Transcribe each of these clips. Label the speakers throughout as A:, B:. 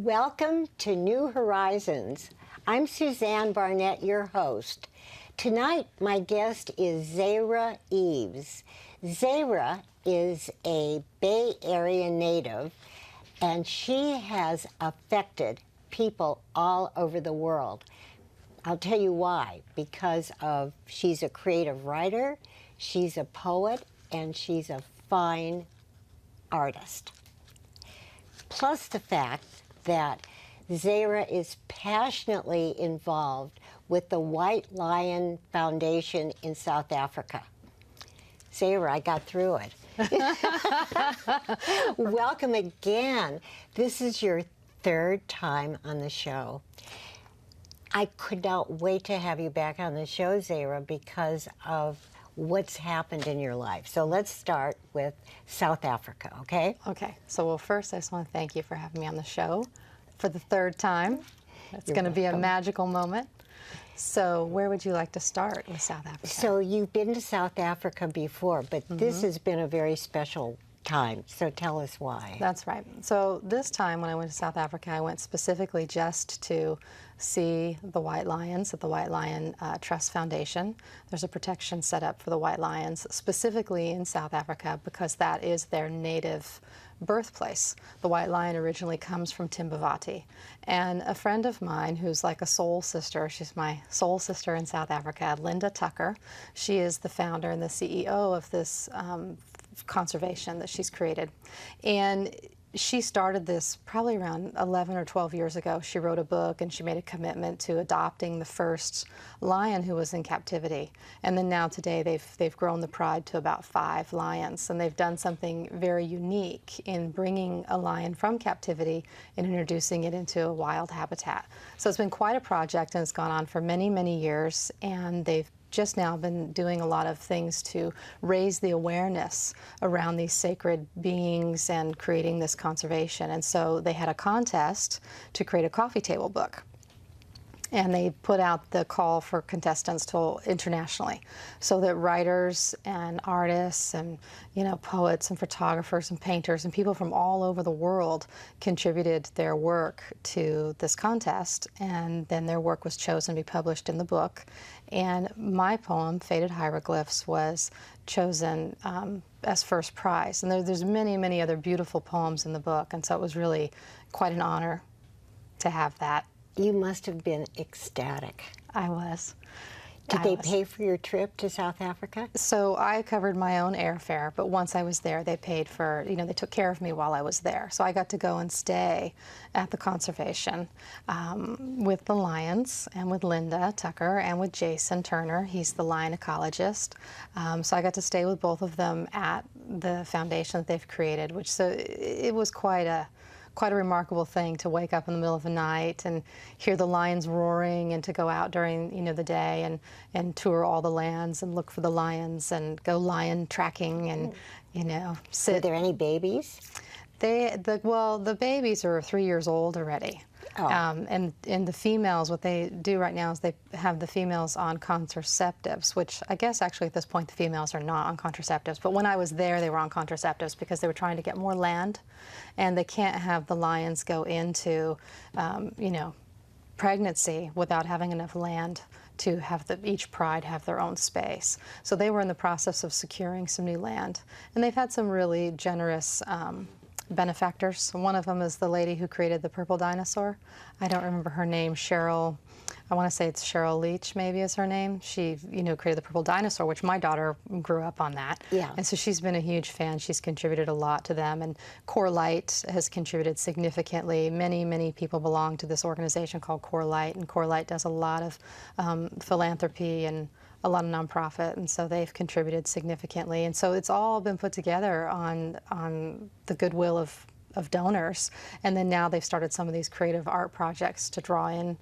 A: Welcome to New Horizons. I'm Suzanne Barnett, your host. Tonight, my guest is Zayra Yves. Zayra is a Bay Area native, and she has affected people all over the world. I'll tell you why. Because she's a creative writer, she's a poet, and she's a fine artist. Plus the fact that Zayra is passionately involved with the White Lion Foundation in South Africa. Zayra, I got through it. Welcome again. This is your third time on the show. I could not wait to have you back on the show, Zayra, because of what's happened in your life. So let's start with South Africa, okay?
B: Okay. So, well, first, I just want to thank you for having me on the show for the third time. It's going to be a magical moment. So where would you like to start with South Africa?
A: So you've been to South Africa before, but this has been a very special time. So tell us why.
B: That's right. So this time when I went to South Africa, I went specifically just to see the white lions at the White Lion Trust Foundation. There's a protection set up for the white lions specifically in South Africa because that is their native birthplace. The white lion originally comes from Timbavati. And a friend of mine who's like a soul sister, she's my soul sister in South Africa, Linda Tucker, she is the founder and the CEO of this conservation that she's created. And she started this probably around 11 or 12 years ago. She wrote a book and she made a commitment to adopting the first lion who was in captivity. And then now today they've grown the pride to about 5 lions. And they've done something very unique in bringing a lion from captivity and introducing it into a wild habitat. So it's been quite a project and it's gone on for many, many years. And they've just now been doing a lot of things to raise the awareness around these sacred beings and creating this conservation. And so they had a contest to create a coffee table book. And they put out the call for contestants to internationally so that writers and artists and, you know, poets and photographers and painters and people from all over the world contributed their work to this contest. And then their work was chosen to be published in the book. And my poem, Faded Hieroglyphs, was chosen as first prize. And there's many, many other beautiful poems in the book. And so it was really quite an honor to have that.
A: You must have been ecstatic.
B: I was.
A: Did they pay for your trip to South Africa?
B: So I covered my own airfare, but once I was there, they paid for, you know, they took care of me while I was there. So I got to go and stay at the conservation with the lions and with Linda Tucker and with Jason Turner. He's the lion ecologist. So I got to stay with both of them at the foundation that they've created, which so it was quite a remarkable thing to wake up in the middle of the night and hear the lions roaring and to go out during, you know, the day and tour all the lands and look for the lions and go lion tracking and, you know, sit.
A: Were there any babies?
B: The babies are 3 years old already.
A: Oh.
B: And the females, what they do right now is they have the females on contraceptives, which I guess actually at this point the females are not on contraceptives. But when I was there, they were on contraceptives because they were trying to get more land. And they can't have the lions go into, you know, pregnancy without having enough land to have each pride have their own space. So they were in the process of securing some new land. And they've had some really generous benefactors. One of them is the lady who created the purple dinosaur. I don't remember her name, Cheryl. I want to say it's Cheryl Leach, maybe is her name. She, you know, created the purple dinosaur, which my daughter grew up on that.
A: Yeah.
B: And so she's been a huge fan. She's contributed a lot to them. And Core Light has contributed significantly. Many, many people belong to this organization called Core Light, and Core Light does a lot of philanthropy and a lot of nonprofit, and so they've contributed significantly. And so it's all been put together on the goodwill of donors. And then now they've started some of these creative art projects to draw in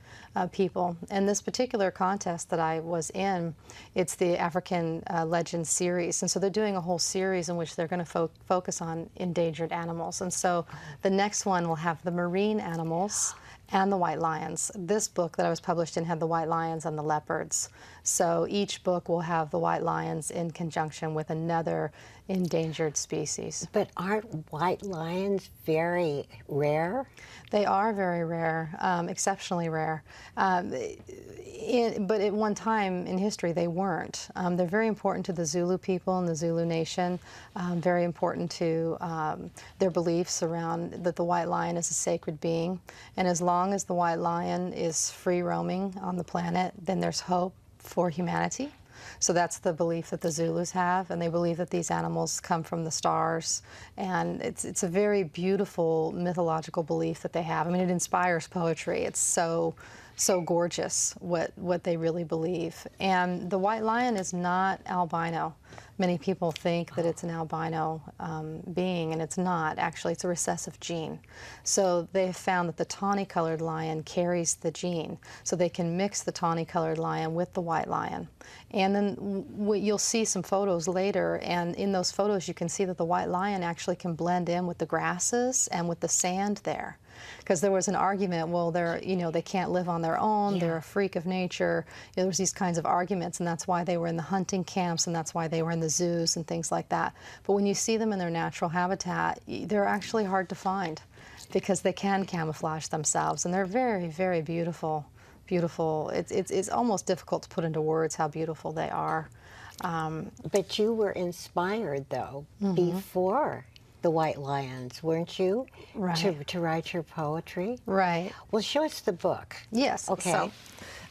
B: people. And this particular contest that I was in, it's the African Legends series. And so they're doing a whole series in which they're going to focus on endangered animals. And so the next one will have the marine animals and the white lions. This book that I was published in had the white lions and the leopards. So each book will have the white lions in conjunction with another endangered species.
A: But aren't white lions very rare?
B: They are very rare, exceptionally rare. But at one time in history, they weren't. They're very important to the Zulu people and the Zulu nation, very important to their beliefs around that the white lion is a sacred being. And as long as the white lion is free roaming on the planet, then there's hope for humanity. So that's the belief that the Zulus have, and they believe that these animals come from the stars. And it's a very beautiful mythological belief that they have. I mean, it inspires poetry. It's so gorgeous what they really believe. And the white lion is not albino. Many people think that it's an albino being, and it's not. Actually, it's a recessive gene. So they've found that the tawny-colored lion carries the gene. So they can mix the tawny-colored lion with the white lion. And then you'll see some photos later, and in those photos you can see that the white lion actually can blend in with the grasses and with the sand there. Because there was an argument, well, they can't live on their own, they're a freak of nature. There was these kinds of arguments, and that's why they were in the hunting camps, and that's why they were in the zoos and things like that. But when you see them in their natural habitat, they're actually hard to find because they can camouflage themselves, and they're very, very beautiful. Beautiful. It's almost difficult to put into words how beautiful they are.
A: But you were inspired, though, before the white lions, weren't you?
B: Right.
A: To write your poetry?
B: Right.
A: Well, show us the book.
B: Yes.
A: Okay.
B: So,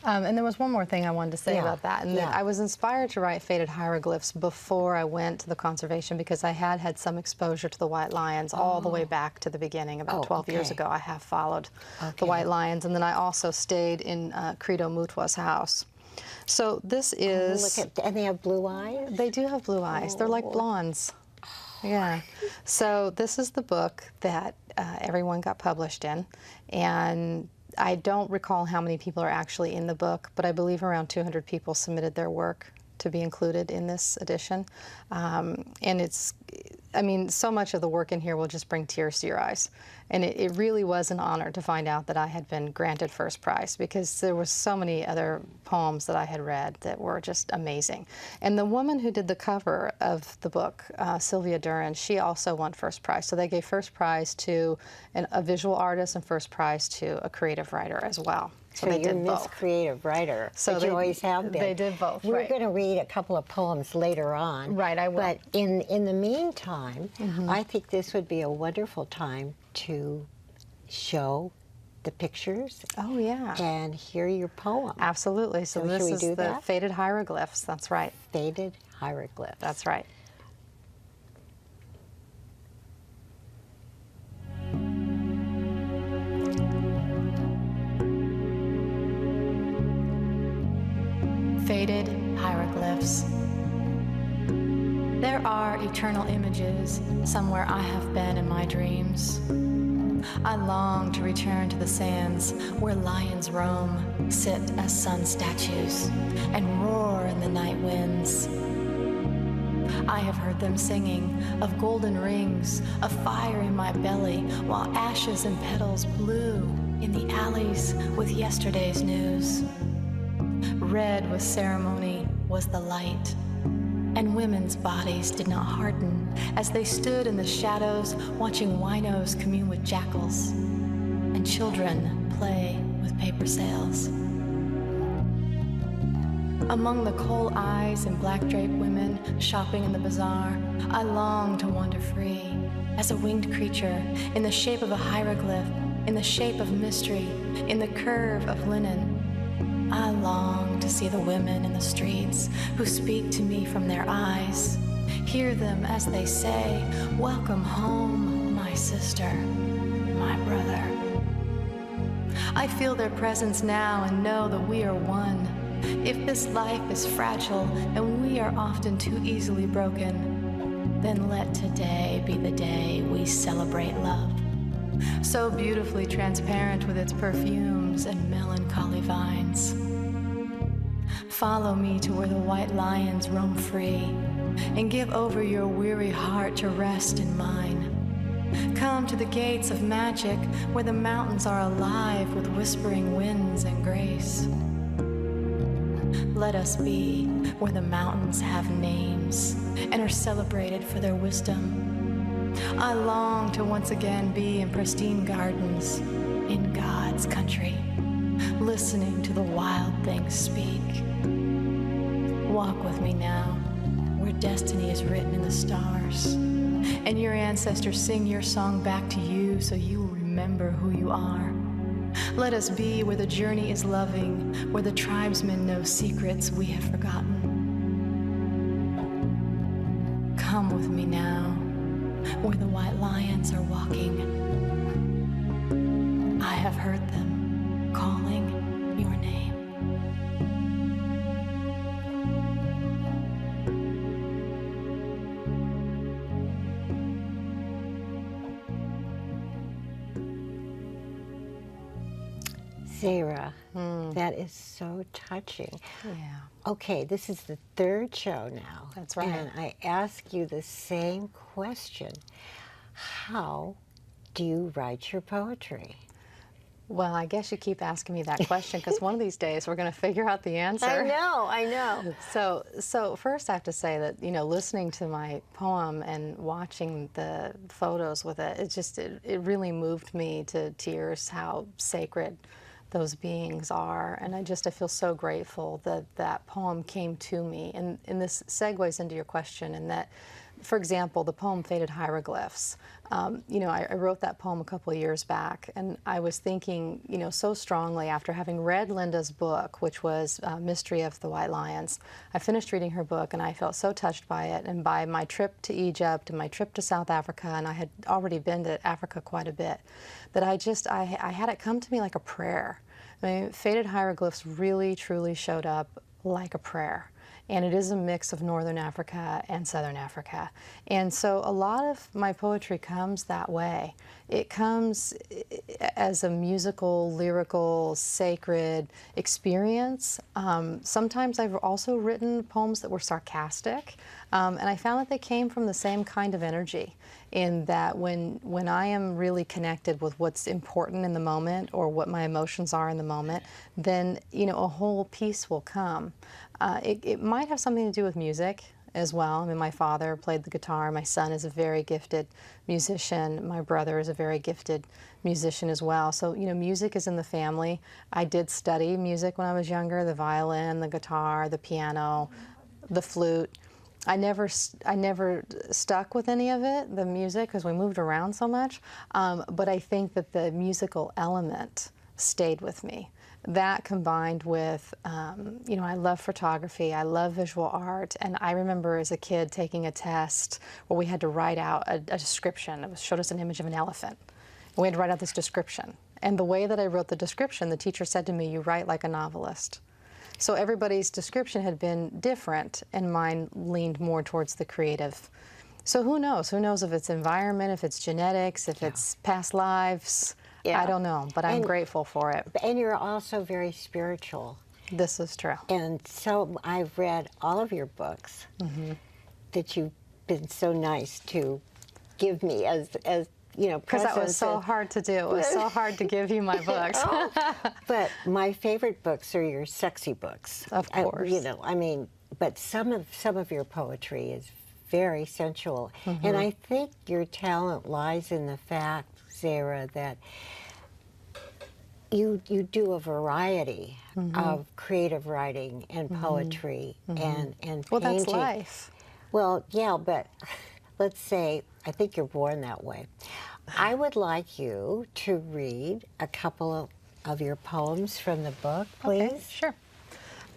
B: and there was one more thing I wanted to say about that. And I was inspired to write faded hieroglyphs before I went to the conservation because I had some exposure to the white lions all the way back to the beginning. About 12 years ago, I have followed the white lions. And then I also stayed in Credo Mutwa's house. So this is...
A: Look at, and they have blue eyes?
B: They do have blue eyes. They're like blondes. Yeah. So this is the book that everyone got published in. And I don't recall how many people are actually in the book, but I believe around 200 people submitted their work to be included in this edition. And I mean, so much of the work in here will just bring tears to your eyes. And it really was an honor to find out that I had been granted first prize because there were so many other poems that I had read that were just amazing. And the woman who did the cover of the book, Sylvia Duran, she also won first prize. So they gave first prize to a visual artist and first prize to a creative writer as well.
A: So they did Miss Creative Writer,
B: so
A: you always have been.
B: They did both.
A: We're going to read a couple of poems later on.
B: Right, I will.
A: But in the meantime, I think this would be a wonderful time to show the pictures.
B: Oh, yeah.
A: And hear your poem.
B: Absolutely. So this is the faded hieroglyphs. That's right.
A: Faded hieroglyphs.
B: That's right.
C: Faded hieroglyphs. There are eternal images somewhere I have been in my dreams. I long to return to the sands where lions roam, sit as sun statues, and roar in the night winds. I have heard them singing of golden rings, of fire in my belly, while ashes and petals blew in the alleys with yesterday's news. Red with ceremony was the light, and women's bodies did not harden as they stood in the shadows watching winos commune with jackals and children play with paper sails. Among the coal eyes and black-draped women shopping in the bazaar, I long to wander free as a winged creature in the shape of a hieroglyph, in the shape of mystery, in the curve of linen. I long to see the women in the streets who speak to me from their eyes, hear them as they say, "Welcome home, my sister, my brother." I feel their presence now and know that we are one. If this life is fragile and we are often too easily broken, then let today be the day we celebrate love. So beautifully transparent with its perfumes and melancholy vines. Follow me to where the white lions roam free, and give over your weary heart to rest in mine. Come to the gates of magic, where the mountains are alive with whispering winds and grace. Let us be where the mountains have names and are celebrated for their wisdom. I long to once again be in pristine gardens in God's country, listening to the wild things speak. Walk with me now, where destiny is written in the stars, and your ancestors sing your song back to you so you will remember who you are. Let us be where the journey is loving, where the tribesmen know secrets we have forgotten. Come with me now, where the white lions are walking. I have heard them calling your name.
A: Zayra, that is so touching.
B: Yeah.
A: Okay, this is the third show now.
B: That's right.
A: And I ask you the same question. How do you write your poetry?
B: Well, I guess you keep asking me that question because one of these days we're going to figure out the answer.
A: I know.
B: So first I have to say that, listening to my poem and watching the photos with it, it really moved me to tears how sacred those beings are. And I feel so grateful that that poem came to me. And this segues into your question in that, for example, the poem Faded Hieroglyphs. I wrote that poem a couple of years back, and I was thinking, so strongly after having read Linda's book, which was Mystery of the White Lions. I finished reading her book, and I felt so touched by it, and by my trip to Egypt and my trip to South Africa, and I had already been to Africa quite a bit, that I had it come to me like a prayer. I mean, Faded Hieroglyphs really, truly showed up like a prayer. And it is a mix of Northern Africa and Southern Africa. And so a lot of my poetry comes that way. It comes as a musical, lyrical, sacred experience. Sometimes I've also written poems that were sarcastic, and I found that they came from the same kind of energy, in that when I am really connected with what's important in the moment or what my emotions are in the moment, then a whole piece will come. It might have something to do with music as well. I mean, my father played the guitar. My son is a very gifted musician. My brother is a very gifted musician as well. So, music is in the family. I did study music when I was younger, the violin, the guitar, the piano, the flute. I never stuck with any of it, the music, because we moved around so much. But I think that the musical element stayed with me. That combined with, I love photography, I love visual art, and I remember as a kid taking a test where we had to write out a description. It showed us an image of an elephant. And we had to write out this description. And the way that I wrote the description, the teacher said to me, "You write like a novelist." So everybody's description had been different, and mine leaned more towards the creative. So who knows? Who knows if it's environment, if it's genetics, if it's past lives.
A: Yeah.
B: I don't know, but I'm grateful for it.
A: And you're also very spiritual.
B: This is true.
A: And so I've read all of your books that you've been so nice to give me as
B: because that was so hard to do. It was so hard to give you my books.
A: But my favorite books are your sexy books.
B: Of course.
A: But some of your poetry is very sensual. And I think your talent lies in the fact, Zayra, that you do a variety of creative writing and poetry and painting.
B: Well, that's life.
A: Well, yeah, but let's say, I think you're born that way. I would like you to read a couple of your poems from the book, please.
B: Okay, sure.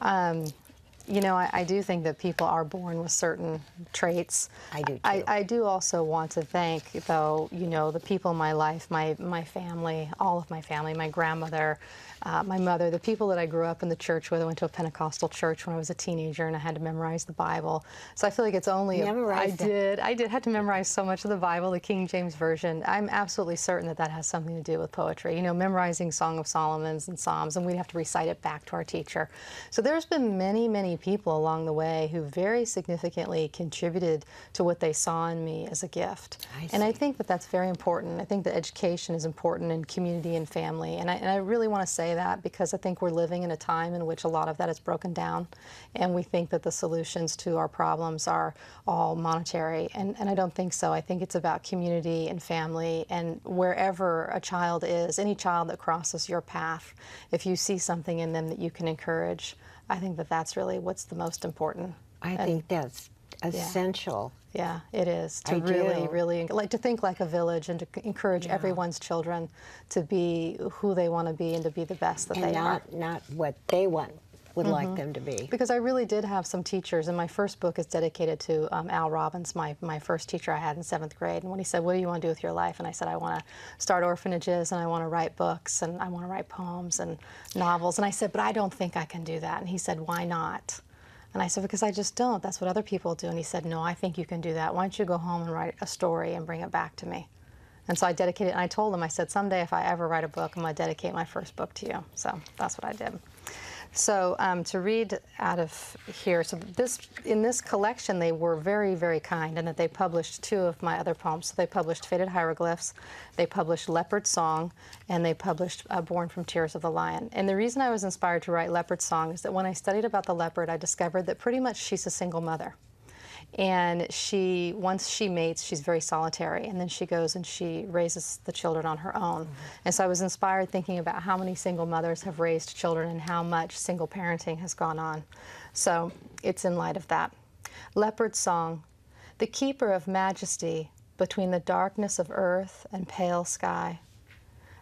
B: I do think that people are born with certain traits.
A: I do too.
B: I do also want to thank, though, the people in my life, my family, all of my family, my grandmother, my mother, the people that I grew up in the church with. I went to a Pentecostal church when I was a teenager, and I had to memorize the Bible. So I feel like it's only I did had to memorize so much of the Bible, the King James Version. I'm absolutely certain that has something to do with poetry. Memorizing Song of Solomon's and Psalms, and we'd have to recite it back to our teacher. So there's been many, many people along the way who very significantly contributed to what they saw in me as a gift. And I think that that's very important. I think that education is important in community and family. And I really want to say that because I think we're living in a time in which a lot of that is broken down. And we think that the solutions to our problems are all monetary. And I don't think so. I think it's about community and family. And wherever a child is, any child that crosses your path, if you see something in them that you can encourage, I think that that's really what's the most important.
A: I think that's essential.
B: Yeah, it is to really like to think like a village and to encourage everyone's children to be who they want to be and to be the best that they are.
A: Not what they would like them to be.
B: Because I really did have some teachers, and my first book is dedicated to Al Robbins, my first teacher I had in 7th grade. And when he said, "What do you want to do with your life?" and I said, "I want to start orphanages, and I want to write books, and I want to write poems and novels." And I said, "But I don't think I can do that." And he said, "Why not?" And I said, "Because I just don't. That's what other people do." And he said, "No, I think you can do that. Why don't you go home and write a story and bring it back to me?" And so I dedicated, and I told him, I said, "Someday if I ever write a book, I'm going to dedicate my first book to you." So that's what I did. So to read out of here, so in this collection they were very, very kind in that they published 2 of my other poems. So they published Faded Hieroglyphs, they published Leopard Song, and they published Born from Tears of the Lion. And the reason I was inspired to write Leopard Song is that when I studied about the leopard, I discovered that pretty much she's a single mother. And once she mates, she's very solitary, and then she goes and she raises the children on her own. And so I was inspired thinking about how many single mothers have raised children and how much single parenting has gone on. So it's in light of that. Leopard Song, the keeper of majesty between the darkness of earth and pale sky.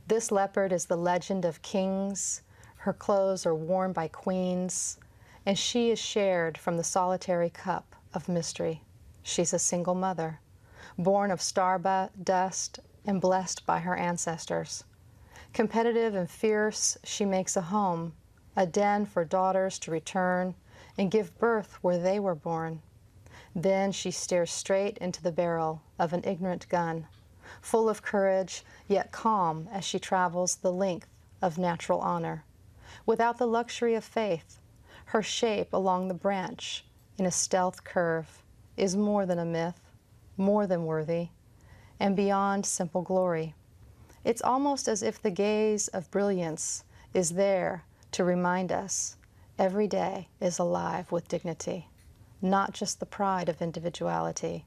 B: This leopard is the legend of kings, her clothes are worn by queens, and she is shared from the solitary cup of mystery. She's a single mother, born of dust and blessed by her ancestors. Competitive and fierce, she makes a home, a den for daughters to return and give birth where they were born. Then she stares straight into the barrel of an ignorant gun, full of courage, yet calm as she travels the length of natural honor. Without the luxury of faith, her shape along the branch in a stealth curve is more than a myth, more than worthy, and beyond simple glory. It's almost as if the gaze of brilliance is there to remind us every day is alive with dignity, not just the pride of individuality.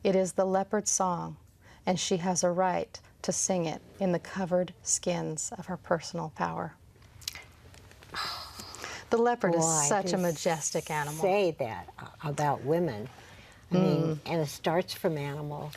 B: It is the leopard song, and she has a right to sing it in the covered skins of her personal power. The leopard is such a majestic animal.
A: Say that about women. I mean, and it starts from animals.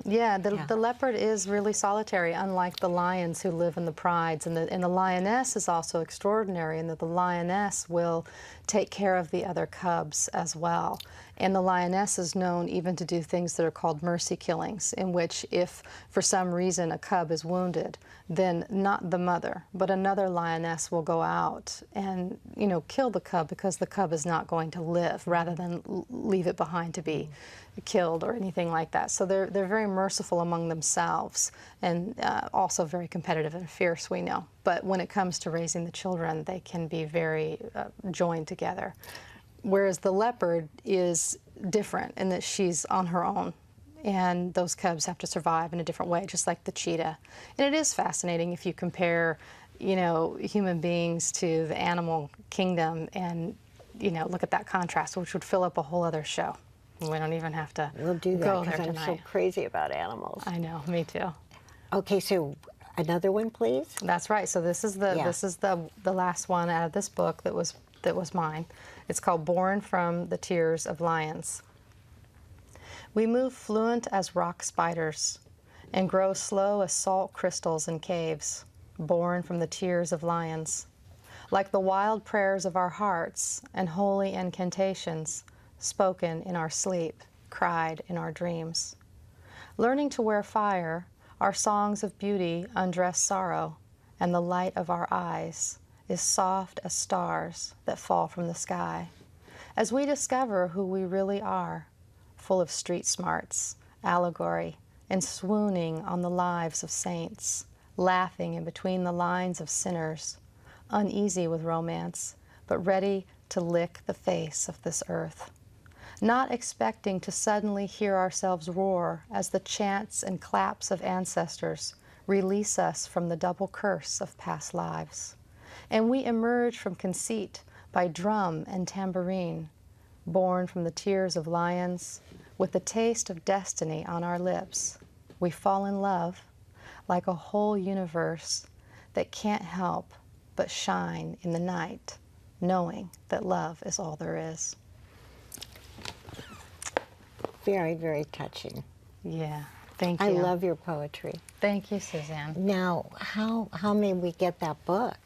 B: Yeah, the leopard is really solitary, unlike the lions who live in the prides. And the lioness is also extraordinary in that the lioness will take care of the other cubs as well. And the lioness is known even to do things that are called mercy killings, in which if for some reason a cub is wounded, then not the mother, but another lioness will go out and, kill the cub because the cub is not going to live, rather than leave it behind to be killed or anything like that. So they're very merciful among themselves, and also very competitive and fierce, we know. But when it comes to raising the children, they can be very joined together. Whereas the leopard is different in that she's on her own, and those cubs have to survive in a different way, just like the cheetah. And it is fascinating if you compare, human beings to the animal kingdom and, look at that contrast, which would fill up a whole other show. We don't even have to
A: We'll do that
B: go there
A: because I'm
B: tonight.
A: so crazy about animals.
B: I know, me too.
A: Okay, so another one, please.
B: That's right. So this is the last one out of this book that was mine. It's called Born from the Tears of Lions. We move fluent as rock spiders and grow slow as salt crystals in caves, born from the tears of lions. Like the wild prayers of our hearts and holy incantations, spoken in our sleep, cried in our dreams. Learning to wear fire, our songs of beauty undress sorrow, and the light of our eyes is soft as stars that fall from the sky. As we discover who we really are, full of street smarts, allegory, and swooning on the lives of saints, laughing in between the lines of sinners, uneasy with romance, but ready to lick the face of this earth, not expecting to suddenly hear ourselves roar as the chants and claps of ancestors release us from the double curse of past lives. And we emerge from conceit by drum and tambourine, born from the tears of lions, with the taste of destiny on our lips. We fall in love like a whole universe that can't help but shine in the night, knowing that love is all there is.
A: Very, very touching.
B: Yeah, thank you.
A: I love your poetry.
B: Thank you, Suzanne.
A: Now, how may we get that book?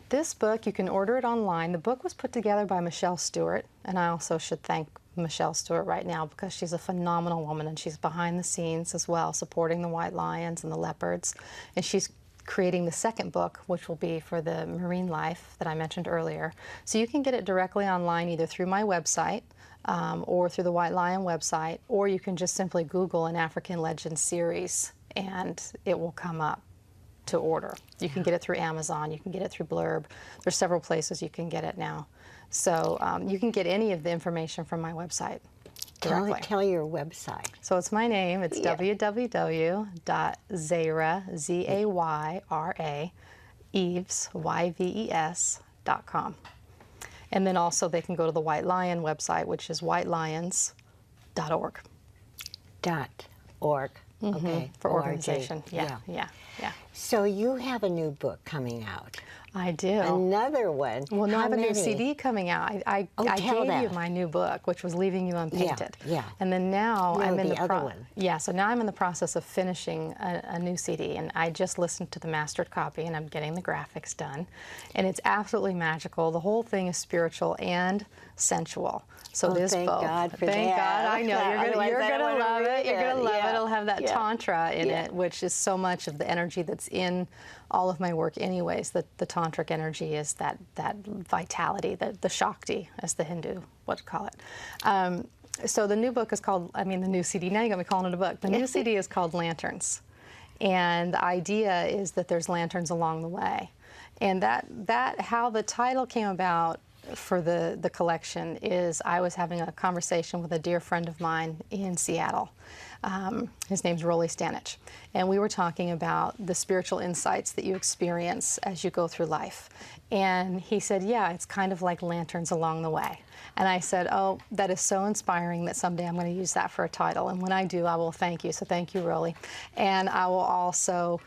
B: This book, you can order it online. The book was put together by Michelle Stewart, and I also should thank Michelle Stewart right now because she's a phenomenal woman, and she's behind the scenes as well, supporting the white lions and the leopards. And she's creating the second book, which will be for the marine life that I mentioned earlier. So you can get it directly online either through my website or through the White Lion website, or you can just simply Google an African Legend series and it will come up to order. You can get it through Amazon, you can get it through Blurb. There's several places you can get it now. So you can get any of the information from my website directly.
A: Tell your website.
B: So it's my name. It's www.zayra, Z-A-Y-R-A, Yves, Y-V-E-S.com. And then also they can go to the White Lion website, which is whitelions.org.
A: .org. Okay.
B: For organization. Yeah.
A: So you have a new book coming out.
B: I do.
A: Another one.
B: Well, no, I
A: How
B: have a new
A: many?
B: CD coming out. I
A: tell
B: gave you
A: that.
B: my new book, which was Leaving You Unpainted.
A: Yeah.
B: And then now
A: No,
B: I'm in
A: the
B: the
A: other one.
B: Yeah, so now I'm in the process of finishing a new CD, and I just listened to the mastered copy, and I'm getting the graphics done. And it's absolutely magical. The whole thing is spiritual and sensual. So it is
A: thank
B: both.
A: God for
B: Thank
A: that.
B: God. I know.
A: Otherwise
B: You're
A: I don't
B: going to
A: wanna
B: love
A: read
B: it. You're going to love it.
A: Yeah.
B: It'll have that
A: Yeah.
B: tantra in
A: Yeah.
B: it, which is so much of the energy that's in all of my work anyways. The tantric energy is that vitality, the Shakti, as the Hindu would call it. So the new book is called, the new CD, now you got me calling it a book. The new CD is called Lanterns. And the idea is that there's lanterns along the way. And how the title came about for the collection is I was having a conversation with a dear friend of mine in Seattle. His name's Rolly Stanich. And we were talking about the spiritual insights that you experience as you go through life. And he said, yeah, it's kind of like lanterns along the way. And I said, oh, that is so inspiring that someday I'm going to use that for a title. And when I do, I will thank you. So thank you, Rolly. And I will also,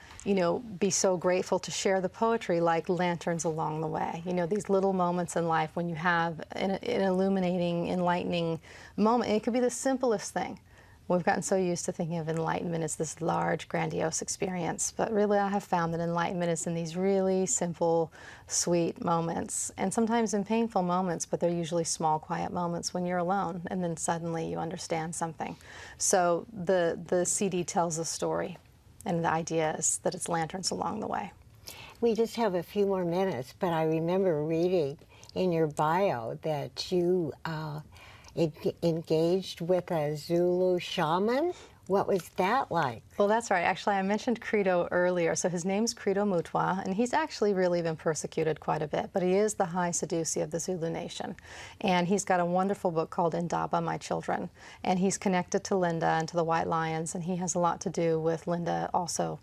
B: be so grateful to share the poetry like lanterns along the way. These little moments in life when you have an illuminating, enlightening moment. And it could be the simplest thing. We've gotten so used to thinking of enlightenment as this large, grandiose experience, but really I have found that enlightenment is in these really simple, sweet moments, and sometimes in painful moments, but they're usually small, quiet moments when you're alone, and then suddenly you understand something. So the CD tells a story, and the idea is that it's lanterns along the way.
A: We just have a few more minutes, but I remember reading in your bio that you engaged with a Zulu shaman. What was that like?
B: Well, that's right. Actually, I mentioned Credo earlier. So his name's Credo Mutwa, and he's actually really been persecuted quite a bit, but he is the High Sedusi of the Zulu Nation. And he's got a wonderful book called Indaba, My Children. And he's connected to Linda and to the White Lions, and he has a lot to do with Linda also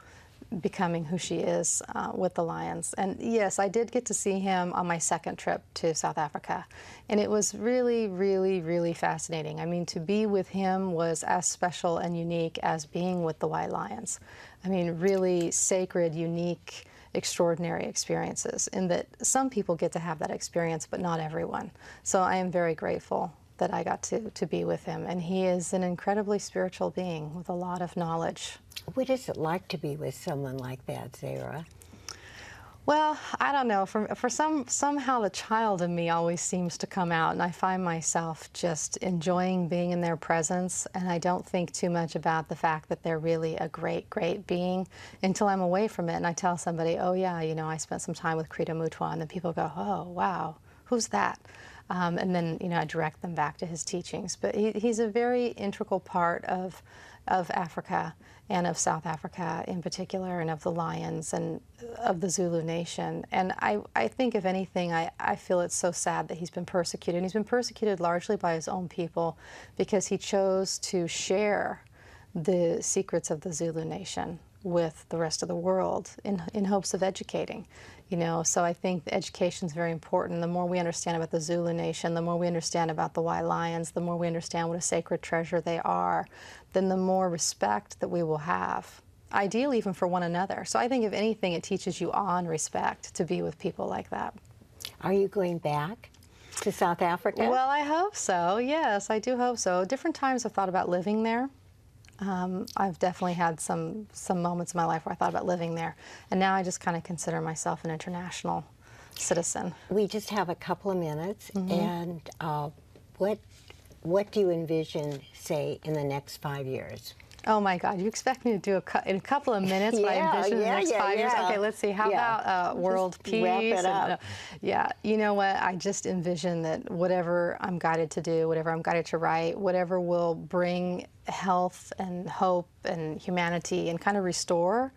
B: becoming who she is with the lions. And yes, I did get to see him on my second trip to South Africa. And it was really, really, really fascinating. I mean, to be with him was as special and unique as being with the White Lions. I mean, really sacred, unique, extraordinary experiences in that some people get to have that experience, but not everyone. So I am very grateful that I got to be with him. And he is an incredibly spiritual being with a lot of knowledge.
A: What is it like to be with someone like that, Zayra?
B: Well, I don't know. Somehow the child in me always seems to come out, and I find myself just enjoying being in their presence, and I don't think too much about the fact that they're really a great, great being until I'm away from it, and I tell somebody, oh yeah, I spent some time with Credo Mutwa, and then people go, oh, wow, who's that? And then, I direct them back to his teachings. But he's a very integral part of of Africa and of South Africa in particular, and of the lions and of the Zulu nation. And I think, if anything, I feel it's so sad that he's been persecuted. And he's been persecuted largely by his own people because he chose to share the secrets of the Zulu nation with the rest of the world in hopes of educating. You know, so I think education is very important. The more we understand about the Zulu nation, the more we understand about the white lions, the more we understand what a sacred treasure they are, then the more respect that we will have, ideally even for one another. So I think, if anything, it teaches you awe and respect to be with people like that.
A: Are you going back to South Africa?
B: Well, I hope so. Yes, I do hope so. Different times I've thought about living there. I've definitely had some moments in my life where I thought about living there, and now I just kind of consider myself an international citizen.
A: We just have a couple of minutes, and what do you envision, say, in the next 5 years?
B: Oh my God, you expect me to do in a couple of minutes what I envision in the next 5 years? Okay, let's see. How about world peace?
A: Wrap it up.
B: Yeah, you know what? I just envision that whatever I'm guided to do, whatever I'm guided to write, whatever will bring health and hope and humanity and kind of restore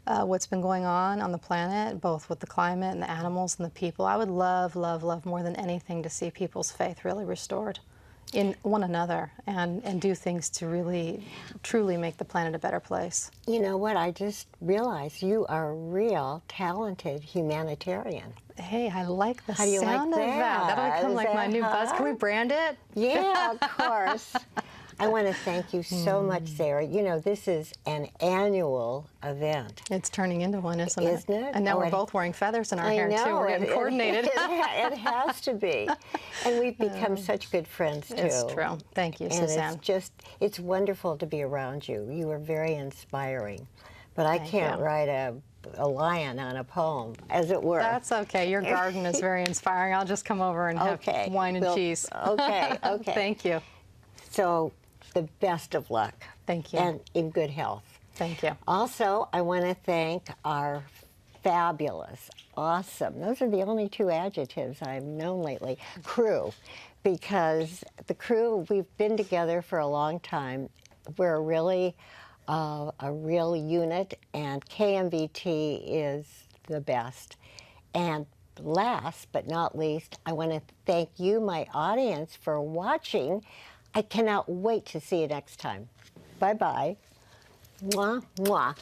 B: what's been going on the planet, both with the climate and the animals and the people. I would love, love, love more than anything to see people's faith really restored in one another, and do things to really, truly make the planet a better place.
A: You know what? I just realized you are a real talented humanitarian.
B: Hey, I like the
A: How do you
B: sound
A: like
B: of that. That'll become
A: Is
B: like my
A: that
B: new buzz.
A: hot?
B: Can we brand it?
A: Yeah, of course. I want to thank you so much, Zayra. You know, this is an annual event.
B: It's turning into one, isn't it?
A: Isn't it?
B: And now
A: Oh,
B: we're
A: it-
B: both wearing feathers in our
A: I
B: hair,
A: know.
B: too. We're getting coordinated.
A: It has to be. And we've become such good friends, too.
B: It's true. Thank you,
A: And
B: Suzanne.
A: it's wonderful to be around you. You are very inspiring. But I
B: Thank
A: can't
B: you.
A: write a lion on a poem, as it were.
B: That's okay. Your garden is very inspiring. I'll just come over and have
A: Okay.
B: wine and
A: Well,
B: cheese.
A: Okay, okay.
B: Thank you.
A: So, the best of luck.
B: Thank you.
A: And in good health.
B: Thank you.
A: Also, I want to thank our fabulous, awesome, those are the only two adjectives I've known lately, crew. Because the crew, we've been together for a long time. We're really a real unit, and KMVT is the best. And last but not least, I want to thank you, my audience, for watching. I cannot wait to see you next time. Bye-bye. Mwah, mwah.